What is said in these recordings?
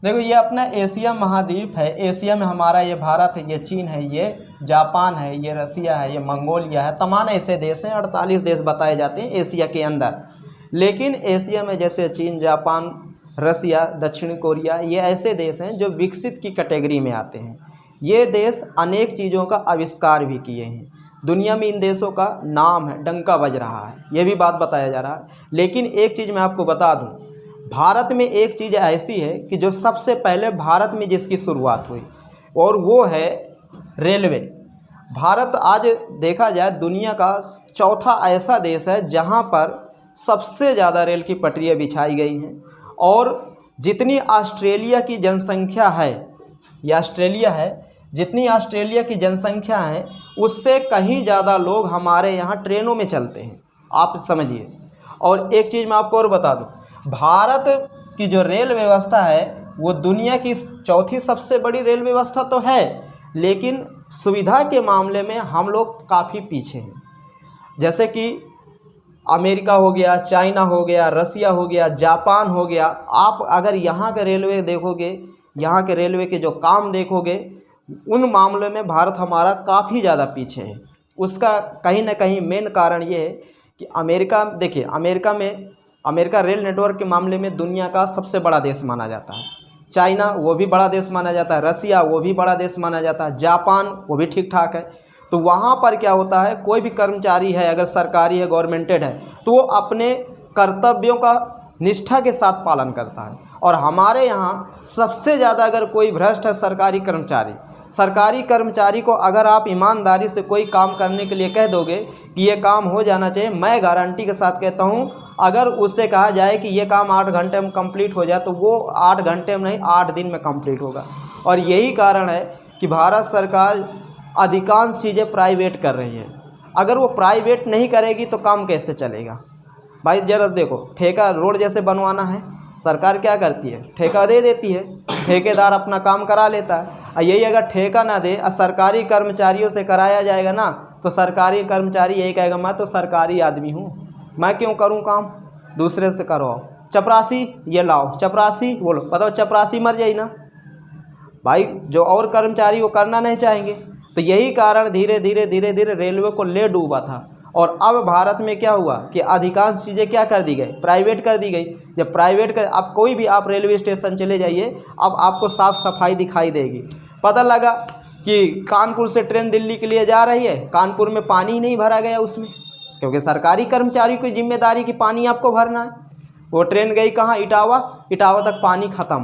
देखो ये अपना एशिया महाद्वीप है। एशिया में हमारा ये भारत है, ये चीन है, ये जापान है, ये रसिया है, ये मंगोलिया है। तमाम ऐसे देश हैं, 48 देश बताए जाते हैं एशिया के अंदर। लेकिन एशिया में जैसे चीन, जापान, रसिया, दक्षिण कोरिया, ये ऐसे देश हैं जो विकसित की कैटेगरी में आते हैं। ये देश अनेक चीज़ों का आविष्कार भी किए हैं। दुनिया में इन देशों का नाम है, डंका बज रहा है, ये भी बात बताया जा रहा है। लेकिन एक चीज़ मैं आपको बता दूं, भारत में एक चीज़ ऐसी है कि जो सबसे पहले भारत में जिसकी शुरुआत हुई, और वो है रेलवे। भारत आज देखा जाए दुनिया का चौथा ऐसा देश है जहां पर सबसे ज़्यादा रेल की पटरियाँ बिछाई गई हैं। और जितनी ऑस्ट्रेलिया की जनसंख्या है, ये ऑस्ट्रेलिया है, जितनी ऑस्ट्रेलिया की जनसंख्या है उससे कहीं ज़्यादा लोग हमारे यहाँ ट्रेनों में चलते हैं, आप समझिए। और एक चीज़ मैं आपको और बता दूं, भारत की जो रेल व्यवस्था है वो दुनिया की चौथी सबसे बड़ी रेल व्यवस्था तो है, लेकिन सुविधा के मामले में हम लोग काफ़ी पीछे हैं। जैसे कि अमेरिका हो गया, चाइना हो गया, रसिया हो गया, जापान हो गया। आप अगर यहाँ के रेलवे देखोगे, यहाँ के रेलवे के जो काम देखोगे, उन मामलों में भारत हमारा काफ़ी ज़्यादा पीछे है। उसका कहीं ना कहीं मेन कारण ये है कि अमेरिका, देखिए अमेरिका रेल नेटवर्क के मामले में दुनिया का सबसे बड़ा देश माना जाता है। चाइना वो भी बड़ा देश माना जाता है, रसिया वो भी बड़ा देश माना जाता है, जापान वो भी ठीक ठाक है। तो वहाँ पर क्या होता है, कोई भी कर्मचारी है अगर सरकारी है, गवर्नमेंटेड है, तो वो अपने कर्तव्यों का निष्ठा के साथ पालन करता है। और हमारे यहाँ सबसे ज़्यादा अगर कोई भ्रष्ट है सरकारी कर्मचारी को अगर आप ईमानदारी से कोई काम करने के लिए कह दोगे कि ये काम हो जाना चाहिए, मैं गारंटी के साथ कहता हूँ अगर उससे कहा जाए कि ये काम 8 घंटे में कंप्लीट हो जाए तो वो 8 घंटे में नहीं 8 दिन में कंप्लीट होगा। और यही कारण है कि भारत सरकार अधिकांश चीज़ें प्राइवेट कर रही है। अगर वो प्राइवेट नहीं करेगी तो काम कैसे चलेगा भाई? जरा देखो, ठेका रोड जैसे बनवाना है, सरकार क्या करती है, ठेका दे देती है, ठेकेदार अपना काम करा लेता है। और यही अगर ठेका ना दे और सरकारी कर्मचारियों से कराया जाएगा ना, तो सरकारी कर्मचारी यही कहेगा मैं तो सरकारी आदमी हूँ, मैं क्यों करूँ काम, दूसरे से करवाओ। चपरासी ये लाओ, चपरासी बोलो, बताओ चपरासी मर जाए ना भाई, जो और कर्मचारी वो करना नहीं चाहेंगे। तो यही कारण धीरे धीरे रेलवे को ले डूबा था। और अब भारत में क्या हुआ कि अधिकांश चीज़ें क्या कर दी गई, प्राइवेट कर दी गई। जब प्राइवेट कर, अब कोई भी आप रेलवे स्टेशन चले जाइए, अब आपको साफ़ सफाई दिखाई देगी। पता लगा कि कानपुर से ट्रेन दिल्ली के लिए जा रही है, कानपुर में पानी ही नहीं भरा गया उसमें, क्योंकि सरकारी कर्मचारी की जिम्मेदारी कि पानी आपको भरना है। वो ट्रेन गई कहाँ, इटावा तक पानी ख़त्म।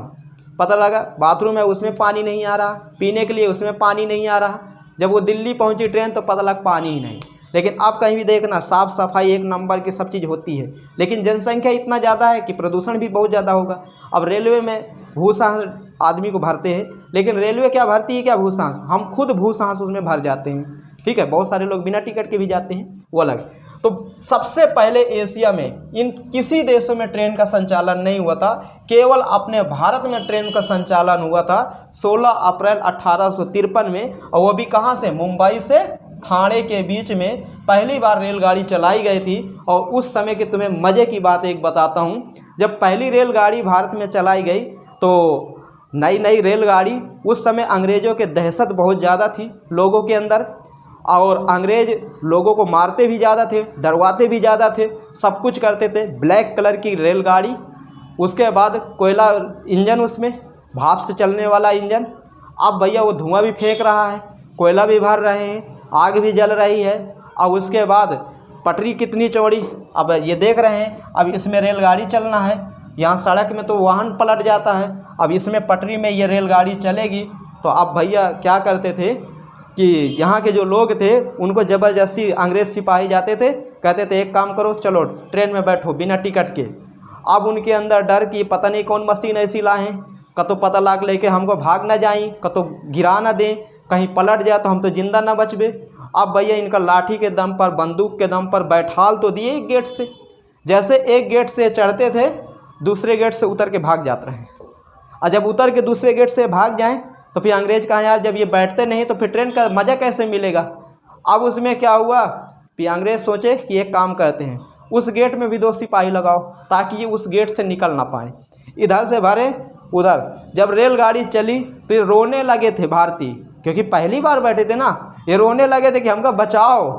पता लगा बाथरूम है उसमें पानी नहीं आ रहा, पीने के लिए उसमें पानी नहीं आ रहा। जब वो दिल्ली पहुंची ट्रेन तो पता लगा पानी ही नहीं। लेकिन आप कहीं भी देखना साफ़ सफाई एक नंबर की सब चीज़ होती है, लेकिन जनसंख्या इतना ज़्यादा है कि प्रदूषण भी बहुत ज़्यादा होगा। अब रेलवे में भूसांस आदमी को भरते हैं, लेकिन रेलवे क्या भरती है, क्या भूसांस, हम खुद भूसांस उसमें भर जाते हैं। ठीक है, बहुत सारे लोग बिना टिकट के भी जाते हैं, वो अलग। तो सबसे पहले एशिया में इन किसी देशों में ट्रेन का संचालन नहीं हुआ था, केवल अपने भारत में ट्रेन का संचालन हुआ था 16 अप्रैल 1853 में। और वो भी कहाँ से, मुंबई से ठाणे के बीच में पहली बार रेलगाड़ी चलाई गई थी। और उस समय की तुम्हें मज़े की बात एक बताता हूँ, जब पहली रेलगाड़ी भारत में चलाई गई तो नई रेलगाड़ी, उस समय अंग्रेज़ों के दहशत बहुत ज़्यादा थी लोगों के अंदर, और अंग्रेज़ लोगों को मारते भी ज़्यादा थे, डरवाते भी ज़्यादा थे, सब कुछ करते थे। ब्लैक कलर की रेलगाड़ी, उसके बाद कोयला इंजन, उसमें भाप से चलने वाला इंजन। अब भैया वो धुआं भी फेंक रहा है, कोयला भी भर रहे हैं, आग भी जल रही है। और उसके बाद पटरी कितनी चौड़ी, अब ये देख रहे हैं, अब इसमें रेलगाड़ी चलना है, यहाँ सड़क में तो वाहन पलट जाता है, अब इसमें पटरी में ये रेलगाड़ी चलेगी। तो अब भैया क्या करते थे कि यहाँ के जो लोग थे उनको ज़बरदस्ती अंग्रेज़ सिपाही जाते थे, कहते थे एक काम करो, चलो ट्रेन में बैठो बिना टिकट के। अब उनके अंदर डर कि पता नहीं कौन मशीन ऐसी लाएँ, कतो पता लाग लेके हमको भाग ना जाएँ, कतो गिरा ना दें, कहीं पलट जाए तो हम तो जिंदा ना बचबे। अब भैया इनका लाठी के दम पर, बंदूक के दम पर बैठाल तो दिए एक गेट से, जैसे एक गेट से चढ़ते थे दूसरे गेट से उतर के भाग जाते रहे। और जब उतर के दूसरे गेट से भाग जाएं तो फिर अंग्रेज़ कहा यार जब ये बैठते नहीं तो फिर ट्रेन का मज़ा कैसे मिलेगा। अब उसमें क्या हुआ, फिर अंग्रेज़ सोचे कि एक काम करते हैं, उस गेट में भी 2 सिपाही लगाओ ताकि ये उस गेट से निकल ना पाए। इधर से भरे उधर जब रेलगाड़ी चली तो ये रोने लगे थे भारतीय, क्योंकि पहली बार बैठे थे ना, ये रोने लगे थे कि हमको बचाओ।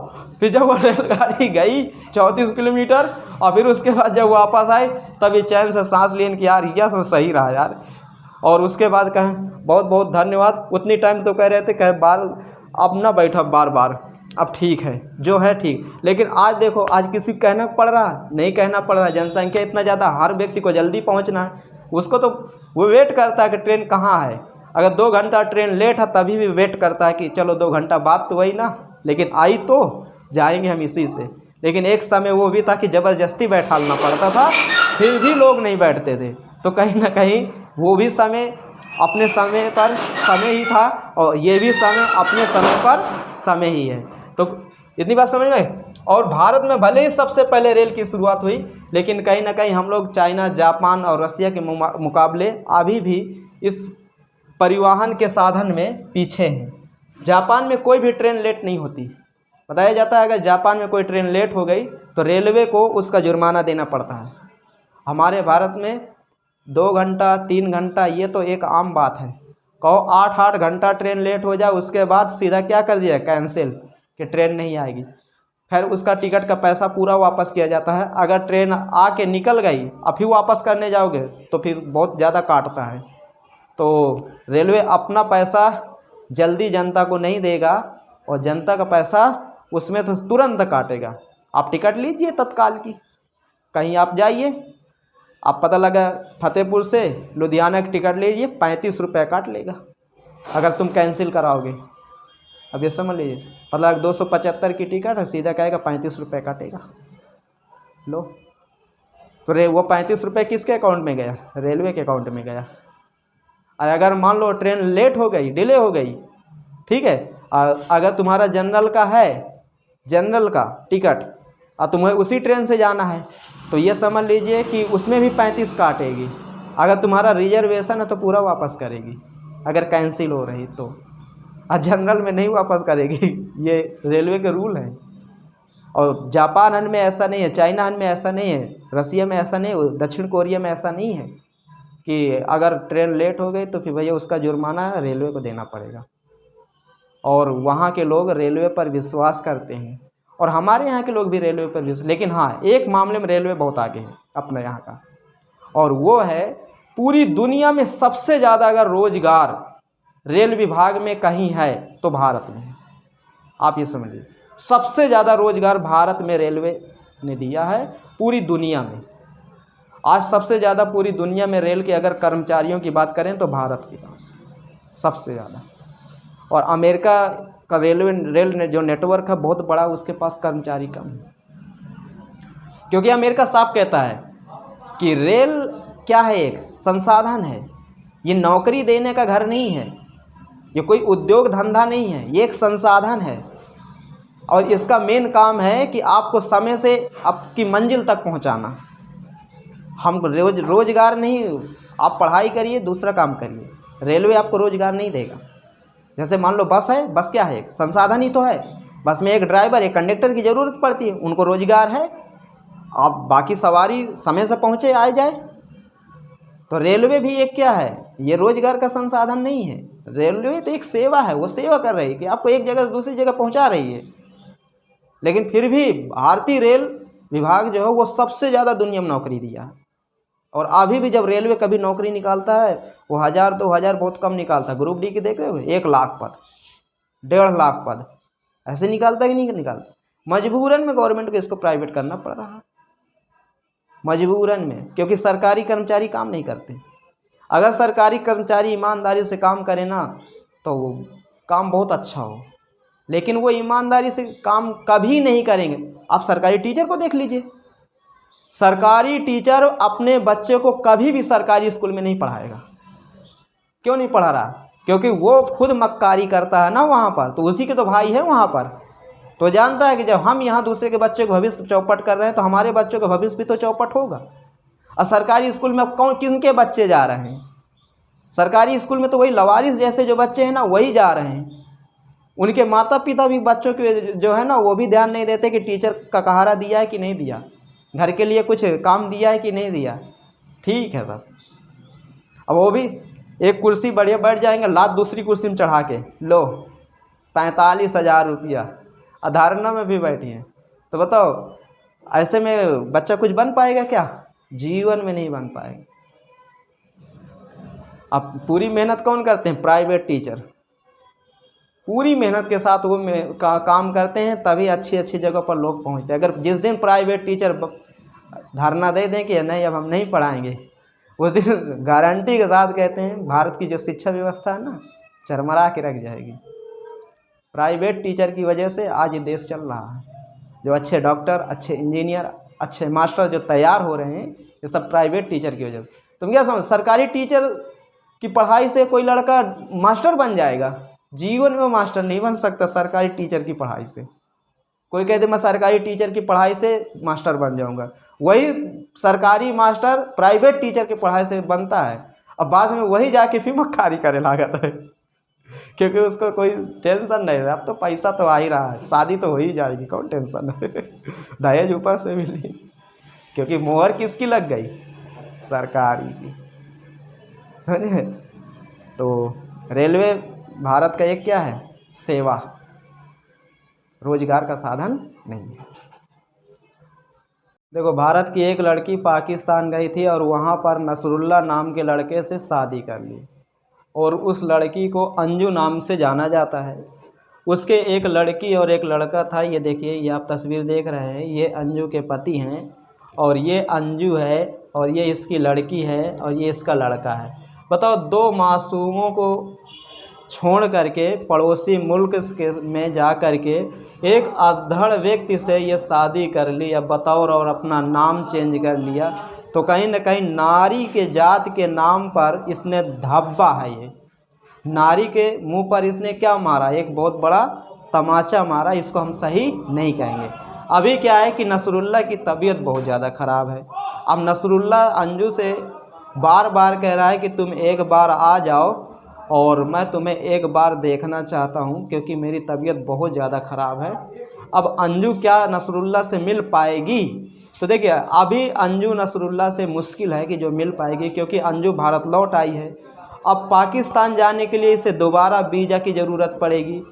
फिर जब वो रेलगाड़ी गई 34 किलोमीटर और फिर उसके बाद जब वापस आई तब ये चैन से सांस लेने की यार यह तो सही रहा यार। और उसके बाद कहें बहुत बहुत धन्यवाद। उतनी टाइम तो कह रहे थे कहे बार अब ना बैठा बार बार, अब ठीक है जो है ठीक। लेकिन आज देखो, आज किसी को कहना पड़ रहा नहीं, कहना पड़ रहा। जनसंख्या इतना ज़्यादा, हर व्यक्ति को जल्दी पहुंचना है, उसको तो वो वेट करता है कि ट्रेन कहाँ है। अगर 2 घंटा ट्रेन लेट है तभी भी वेट करता है कि चलो 2 घंटा बाद तो वही ना, लेकिन आई तो जाएंगे हम इसी से। लेकिन एक समय वो भी था कि ज़बरदस्ती बैठालना पड़ता था, फिर भी लोग नहीं बैठते थे। तो कहीं ना कहीं वो भी समय अपने समय पर समय ही था और ये भी समय अपने समय पर समय ही है। तो इतनी बात समझ में। और भारत में भले ही सबसे पहले रेल की शुरुआत हुई, लेकिन कहीं ना कहीं हम लोग चाइना, जापान और रसिया के मुकाबले अभी भी इस परिवहन के साधन में पीछे हैं। जापान में कोई भी ट्रेन लेट नहीं होती। बताया जाता है अगर जापान में कोई ट्रेन लेट हो गई तो रेलवे को उसका जुर्माना देना पड़ता है। हमारे भारत में 2 घंटा 3 घंटा ये तो एक आम बात है। कहो 8-8 घंटा ट्रेन लेट हो जाए, उसके बाद सीधा क्या कर दिया, कैंसिल, कि ट्रेन नहीं आएगी। खैर उसका टिकट का पैसा पूरा वापस किया जाता है। अगर ट्रेन आके निकल गई अब फिर वापस करने जाओगे तो फिर बहुत ज़्यादा काटता है। तो रेलवे अपना पैसा जल्दी जनता को नहीं देगा और जनता का पैसा उसमें तो तुरंत काटेगा। आप टिकट लीजिए तत्काल की, कहीं आप जाइए, आप पता लगा फतेहपुर से लुधियाना की टिकट लीजिए 35 रुपये काट लेगा अगर तुम कैंसिल कराओगे। अब ये समझ लीजिए, मतलब 275 की टिकट है, सीधा कहेगा 35 रुपये काटेगा। लो तो वो 35 रुपये किसके अकाउंट में गया, रेलवे के अकाउंट में गया। अगर मान लो ट्रेन लेट हो गई, डिले हो गई, ठीक है, अगर तुम्हारा जनरल का है, जनरल का टिकट और तुम्हें उसी ट्रेन से जाना है तो ये समझ लीजिए कि उसमें भी 35 काटेगी। अगर तुम्हारा रिजर्वेशन है तो पूरा वापस करेगी अगर कैंसिल हो रही तो, और जनरल में नहीं वापस करेगी। ये रेलवे के रूल हैं। और जापान में ऐसा नहीं है, चाइना में ऐसा नहीं है, रसिया में ऐसा नहीं है, दक्षिण कोरिया में ऐसा नहीं है कि अगर ट्रेन लेट हो गई तो फिर भैया उसका जुर्माना रेलवे को देना पड़ेगा। और वहाँ के लोग रेलवे पर विश्वास करते हैं और हमारे यहाँ के लोग भी रेलवे पर विश्वास। लेकिन हाँ, एक मामले में रेलवे बहुत आगे है अपने यहाँ का, और वो है पूरी दुनिया में सबसे ज़्यादा अगर रोजगार रेल विभाग में कहीं है तो भारत में है। आप ये समझिए, सबसे ज़्यादा रोजगार भारत में रेलवे ने दिया है पूरी दुनिया में। आज सबसे ज़्यादा पूरी दुनिया में रेल के अगर कर्मचारियों की बात करें तो भारत के पास सबसे ज़्यादा। और अमेरिका का रेल जो नेटवर्क है बहुत बड़ा, उसके पास कर्मचारी कम है, क्योंकि अमेरिका साफ कहता है कि रेल क्या है, एक संसाधन है, ये नौकरी देने का घर नहीं है, ये कोई उद्योग धंधा नहीं है, ये एक संसाधन है। और इसका मेन काम है कि आपको समय से आपकी मंजिल तक पहुंचाना। हम रोजगार नहीं, आप पढ़ाई करिए दूसरा काम करिए, रेलवे आपको रोजगार नहीं देगा। जैसे मान लो बस है, बस क्या है, एक संसाधन ही तो है। बस में एक ड्राइवर, एक कंडक्टर की ज़रूरत पड़ती है, उनको रोजगार है। आप बाकी सवारी समय से पहुँचे आए जाए। तो रेलवे भी एक क्या है, ये रोजगार का संसाधन नहीं है। रेलवे तो एक सेवा है, वो सेवा कर रही है कि आपको एक जगह से दूसरी जगह पहुँचा रही है। लेकिन फिर भी भारतीय रेल विभाग जो है वो सबसे ज़्यादा दुनिया में नौकरी दिया है। और अभी भी जब रेलवे कभी नौकरी निकालता है वो 1000-2000 बहुत कम निकालता है। ग्रुप डी की देख रहे हो, 1 लाख पद, 1.5 लाख पद ऐसे निकालता कि नहीं निकालता। मजबूरन में गवर्नमेंट को इसको प्राइवेट करना पड़ रहा है, मजबूरन में, क्योंकि सरकारी कर्मचारी काम नहीं करते। अगर सरकारी कर्मचारी ईमानदारी से काम करें ना तो वो काम बहुत अच्छा हो, लेकिन वो ईमानदारी से काम कभी नहीं करेंगे। आप सरकारी टीचर को देख लीजिए, सरकारी टीचर अपने बच्चे को कभी भी सरकारी स्कूल में नहीं पढ़ाएगा। क्यों नहीं पढ़ा रहा? क्योंकि वो खुद मक्कारी करता है ना वहाँ पर, तो उसी के तो भाई है वहाँ पर। तो जानता है कि जब हम यहाँ दूसरे के बच्चे को भविष्य चौपट कर रहे हैं तो हमारे बच्चों का भविष्य भी तो चौपट होगा। और सरकारी स्कूल में कौन किनके बच्चे जा रहे हैं? सरकारी स्कूल में तो वही लवारिस जैसे जो बच्चे हैं ना वही जा रहे हैं। उनके माता पिता भी बच्चों के जो है ना वो भी ध्यान नहीं देते कि टीचर का कहारा दिया है कि नहीं दिया, घर के लिए कुछ काम दिया है कि नहीं दिया। ठीक है सब। अब वो भी एक कुर्सी बढ़िया बैठ जाएंगे, लात दूसरी कुर्सी में चढ़ा के लो 45,000 रुपया, अधारणा में भी बैठी हैं। तो बताओ ऐसे में बच्चा कुछ बन पाएगा क्या? जीवन में नहीं बन पाएगा। अब पूरी मेहनत कौन करते हैं? प्राइवेट टीचर पूरी मेहनत के साथ वो काम करते हैं, तभी अच्छी अच्छी जगह पर लोग पहुंचते हैं। अगर जिस दिन प्राइवेट टीचर धारणा दे दें कि नहीं अब हम नहीं पढ़ाएंगे, उस दिन गारंटी के साथ कहते हैं भारत की जो शिक्षा व्यवस्था है ना, चरमरा के रख जाएगी। प्राइवेट टीचर की वजह से आज ये देश चल रहा है। जो अच्छे डॉक्टर, अच्छे इंजीनियर, अच्छे मास्टर जो तैयार हो रहे हैं, ये सब प्राइवेट टीचर की वजह से। तुम क्या समझ, सरकारी टीचर की पढ़ाई से कोई लड़का मास्टर बन जाएगा? जीवन में मास्टर नहीं बन सकता सरकारी टीचर की पढ़ाई से। कोई कहते मैं सरकारी टीचर की पढ़ाई से मास्टर बन जाऊंगा, वही सरकारी मास्टर प्राइवेट टीचर की पढ़ाई से बनता है। अब बाद में वही जाके फिर मक्कारी करे लागत है, क्योंकि उसको कोई टेंशन नहीं है। अब तो पैसा तो आ ही रहा है, शादी तो हो ही जाएगी, कौन टेंशन है। दहेज ऊपर से मिली, क्योंकि मोहर किसकी लग गई? सरकारी की, समझे। तो रेलवे भारत का एक क्या है? सेवा, रोजगार का साधन नहीं है। देखो भारत की एक लड़की पाकिस्तान गई थी और वहाँ पर नसरुल्ला नाम के लड़के से शादी कर ली, और उस लड़की को अंजू नाम से जाना जाता है। उसके एक लड़की और एक लड़का था। ये देखिए, ये आप तस्वीर देख रहे हैं, ये अंजू के पति हैं, और ये अंजू है, और ये इसकी लड़की है, और ये इसका लड़का है। बताओ, दो मासूमों को छोड़ करके पड़ोसी मुल्क के में जा करके एक अधड़ व्यक्ति से ये शादी कर ली। अब बताओ, और अपना नाम चेंज कर लिया। तो कहीं ना कहीं नारी के जात के नाम पर इसने धब्बा है। ये नारी के मुंह पर इसने क्या मारा? एक बहुत बड़ा तमाचा मारा। इसको हम सही नहीं कहेंगे। अभी क्या है कि नसरुल्ला की तबीयत बहुत ज़्यादा ख़राब है। अब नसरुल्ला अंजू से बार बार कह रहा है कि तुम एक बार आ जाओ और मैं तुम्हें एक बार देखना चाहता हूं, क्योंकि मेरी तबीयत बहुत ज़्यादा ख़राब है। अब अंजू क्या नसरुल्ला से मिल पाएगी? तो देखिए, अभी अंजू नसरुल्ला से मुश्किल है कि जो मिल पाएगी, क्योंकि अंजू भारत लौट आई है। अब पाकिस्तान जाने के लिए इसे दोबारा वीज़ा की ज़रूरत पड़ेगी,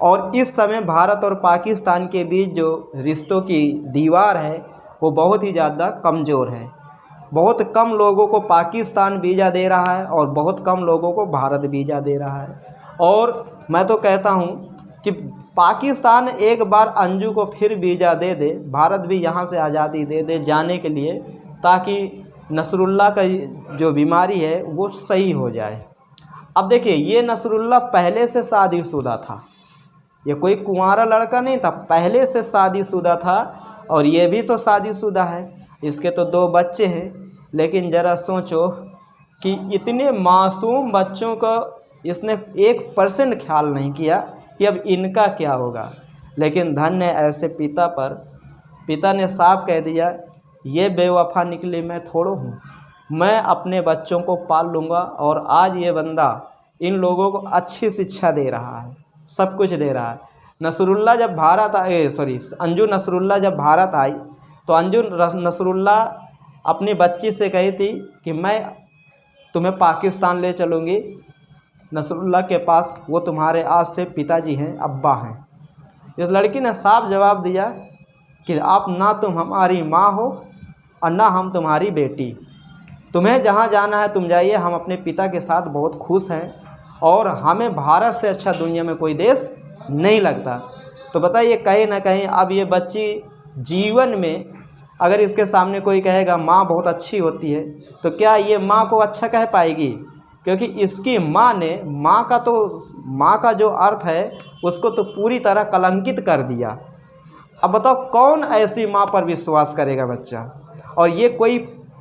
और इस समय भारत और पाकिस्तान के बीच जो रिश्तों की दीवार है वो बहुत ही ज़्यादा कमज़ोर है। बहुत कम लोगों को पाकिस्तान वीज़ा दे रहा है और बहुत कम लोगों को भारत वीज़ा दे रहा है। और मैं तो कहता हूं कि पाकिस्तान एक बार अंजू को फिर वीज़ा दे दे, भारत भी यहां से आज़ादी दे दे जाने के लिए, ताकि नसरुल्ला का जो बीमारी है वो सही हो जाए। अब देखिए, ये नसरुल्ला पहले से शादीशुदा था, ये कोई कुंवारा लड़का नहीं था, पहले से शादीशुदा था, और ये भी तो शादीशुदा है। इसके तो 2 बच्चे हैं। लेकिन ज़रा सोचो कि इतने मासूम बच्चों का इसने 1% ख्याल नहीं किया कि अब इनका क्या होगा। लेकिन धन्य ऐसे पिता पर, पिता ने साफ कह दिया, ये बेवफा निकली मैं थोड़ो हूँ, मैं अपने बच्चों को पाल लूँगा। और आज ये बंदा इन लोगों को अच्छी शिक्षा दे रहा है, सब कुछ दे रहा है। नसरुल्ला जब भारत आए, अंजू नसरुल्ला जब भारत आई, तो अंजू नसरुल्ला अपनी बच्ची से कही थी कि मैं तुम्हें पाकिस्तान ले चलूँगी। नसरुल्ला के पास वो तुम्हारे आज से पिताजी हैं, अब्बा हैं। इस लड़की ने साफ जवाब दिया कि आप ना तुम हमारी माँ हो और ना हम तुम्हारी बेटी, तुम्हें जहाँ जाना है तुम जाइए, हम अपने पिता के साथ बहुत खुश हैं और हमें भारत से अच्छा दुनिया में कोई देश नहीं लगता। तो बताइए, कहीं ना कहीं अब ये बच्ची जीवन में अगर इसके सामने कोई कहेगा माँ बहुत अच्छी होती है, तो क्या ये माँ को अच्छा कह पाएगी? क्योंकि इसकी माँ ने माँ का जो अर्थ है उसको तो पूरी तरह कलंकित कर दिया। अब बताओ, कौन ऐसी माँ पर विश्वास करेगा बच्चा? और ये कोई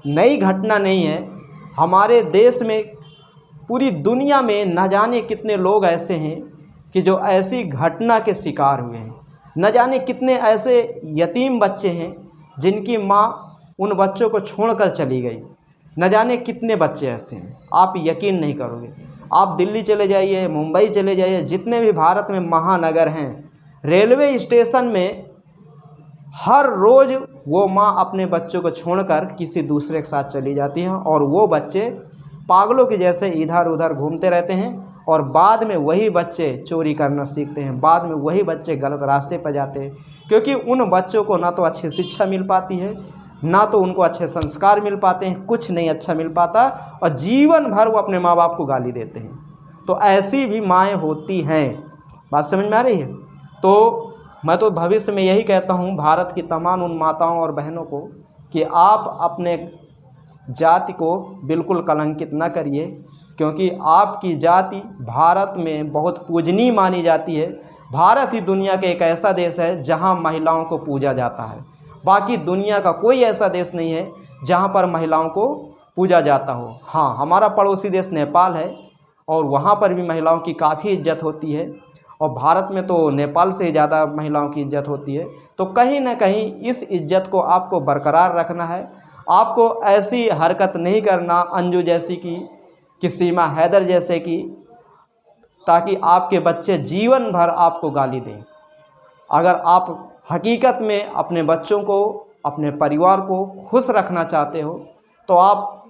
नई घटना नहीं है। हमारे देश में, पूरी दुनिया में न जाने कितने लोग ऐसे हैं कि जो ऐसी घटना के शिकार हुए हैं। न जाने कितने ऐसे यतीम बच्चे हैं जिनकी माँ उन बच्चों को छोड़कर चली गई। न जाने कितने बच्चे ऐसे हैं, आप यकीन नहीं करोगे। आप दिल्ली चले जाइए, मुंबई चले जाइए, जितने भी भारत में महानगर हैं, रेलवे स्टेशन में हर रोज़ वो माँ अपने बच्चों को छोड़कर किसी दूसरे के साथ चली जाती हैं, और वो बच्चे पागलों के जैसे इधर उधर घूमते रहते हैं और बाद में वही बच्चे चोरी करना सीखते हैं, बाद में वही बच्चे गलत रास्ते पर जाते हैं, क्योंकि उन बच्चों को ना तो अच्छी शिक्षा मिल पाती है, ना तो उनको अच्छे संस्कार मिल पाते हैं, कुछ नहीं अच्छा मिल पाता और जीवन भर वो अपने माँ बाप को गाली देते हैं। तो ऐसी भी माएँ होती हैं। बात समझ में आ रही है? तो मैं तो भविष्य में यही कहता हूँ भारत की तमाम उन माताओं और बहनों को कि आप अपने जाति को बिल्कुल कलंकित न करिए, क्योंकि आपकी जाति भारत में बहुत पूजनीय मानी जाती है। भारत ही दुनिया का एक ऐसा देश है जहाँ महिलाओं को पूजा जाता है। बाकी दुनिया का कोई ऐसा देश नहीं है जहाँ पर महिलाओं को पूजा जाता हो। हाँ, हमारा पड़ोसी देश नेपाल है और वहाँ पर भी महिलाओं की काफ़ी इज्जत होती है और भारत में तो नेपाल से ज़्यादा महिलाओं की इज्जत होती है। तो कहीं ना कहीं इस इज्जत को आपको बरकरार रखना है। आपको ऐसी हरकत नहीं करना अंजू जैसी कि सीमा हैदर जैसे की, ताकि आपके बच्चे जीवन भर आपको गाली दें। अगर आप हकीकत में अपने बच्चों को, अपने परिवार को खुश रखना चाहते हो तो आप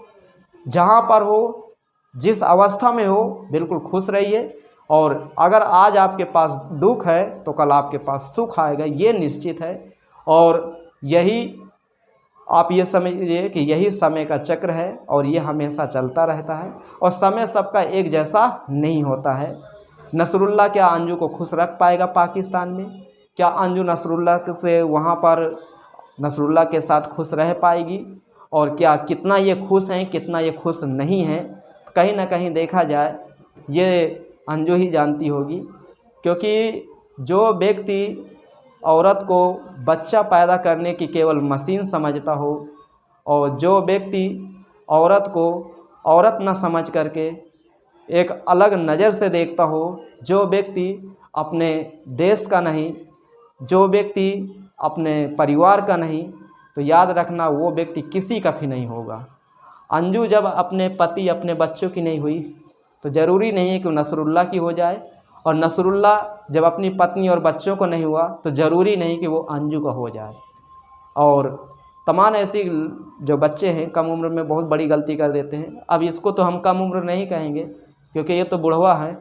जहाँ पर हो, जिस अवस्था में हो, बिल्कुल खुश रहिए। और अगर आज आपके पास दुख है तो कल आपके पास सुख आएगा, ये निश्चित है। और यही आप ये समझिए कि यही समय का चक्र है और ये हमेशा चलता रहता है और समय सबका एक जैसा नहीं होता है। नसरुल्लाह क्या अंजू को खुश रख पाएगा पाकिस्तान में? क्या अंजू नसरुल्लाह से वहाँ पर नसरुल्लाह के साथ खुश रह पाएगी? और क्या कितना ये खुश हैं, कितना ये खुश नहीं हैं, कहीं ना कहीं देखा जाए ये अंजू ही जानती होगी। क्योंकि जो व्यक्ति औरत को बच्चा पैदा करने की केवल मशीन समझता हो और जो व्यक्ति औरत को औरत न समझ करके एक अलग नज़र से देखता हो, जो व्यक्ति अपने देश का नहीं, जो व्यक्ति अपने परिवार का नहीं, तो याद रखना वो व्यक्ति किसी का भी नहीं होगा। अंजू जब अपने पति, अपने बच्चों की नहीं हुई तो ज़रूरी नहीं है कि नसरुल्लाह की हो जाए, और नसरुल्लाह जब अपनी पत्नी और बच्चों को नहीं हुआ तो ज़रूरी नहीं कि वो अंजू का हो जाए। और तमाम ऐसी जो बच्चे हैं कम उम्र में बहुत बड़ी गलती कर देते हैं। अब इसको तो हम कम उम्र नहीं कहेंगे क्योंकि ये तो बुढ़वा है।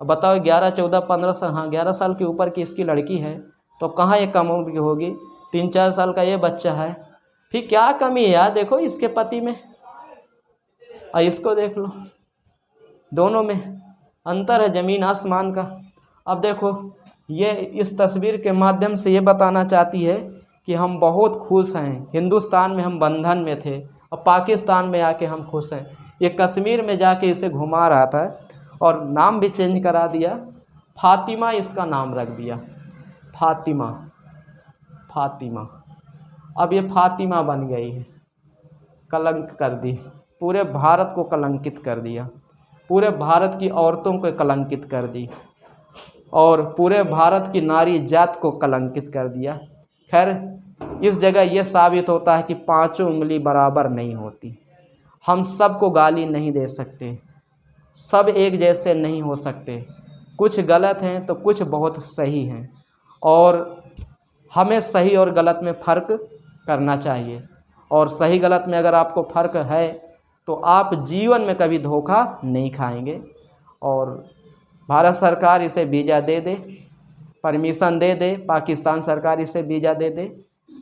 अब बताओ 11, 14, 15 साल, हाँ 11 साल के ऊपर की इसकी लड़की है तो कहाँ ये कम उम्र की होगी? 3-4 साल का ये बच्चा है, फिर क्या कमी है यार? देखो इसके पति में और इसको देख लो, दोनों में अंतर है ज़मीन आसमान का। अब देखो ये इस तस्वीर के माध्यम से ये बताना चाहती है कि हम बहुत खुश हैं, हिंदुस्तान में हम बंधन में थे और पाकिस्तान में आके हम खुश हैं। ये कश्मीर में जाके इसे घुमा रहा था और नाम भी चेंज करा दिया, फातिमा इसका नाम रख दिया, फातिमा। अब ये फातिमा बन गई है, कलंक कर दी, पूरे भारत को कलंकित कर दिया, पूरे भारत की औरतों को कलंकित कर दी और पूरे भारत की नारी जात को कलंकित कर दिया। खैर इस जगह ये साबित होता है कि पांचों उंगली बराबर नहीं होती। हम सबको गाली नहीं दे सकते, सब एक जैसे नहीं हो सकते, कुछ गलत हैं तो कुछ बहुत सही हैं और हमें सही और गलत में फ़र्क करना चाहिए। और सही गलत में अगर आपको फ़र्क है तो आप जीवन में कभी धोखा नहीं खाएंगे। और भारत सरकार इसे वीज़ा दे दे, परमिशन दे दे, पाकिस्तान सरकार इसे वीज़ा दे दे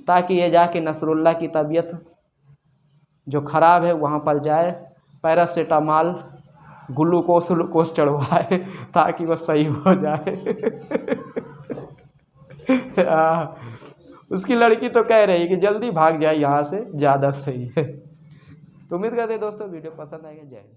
ताकि ये जाके नसरुल्लाह की तबीयत जो ख़राब है वहाँ पर जाए, पैरासीटामॉल ग्लूकोज चढ़वाए ताकि वो सही हो जाए। उसकी लड़की तो कह रही कि जल्दी भाग जाए यहाँ से, ज़्यादा सही है। तो उम्मीद करते हैं दोस्तों वीडियो पसंद आएगा। जय हिंद।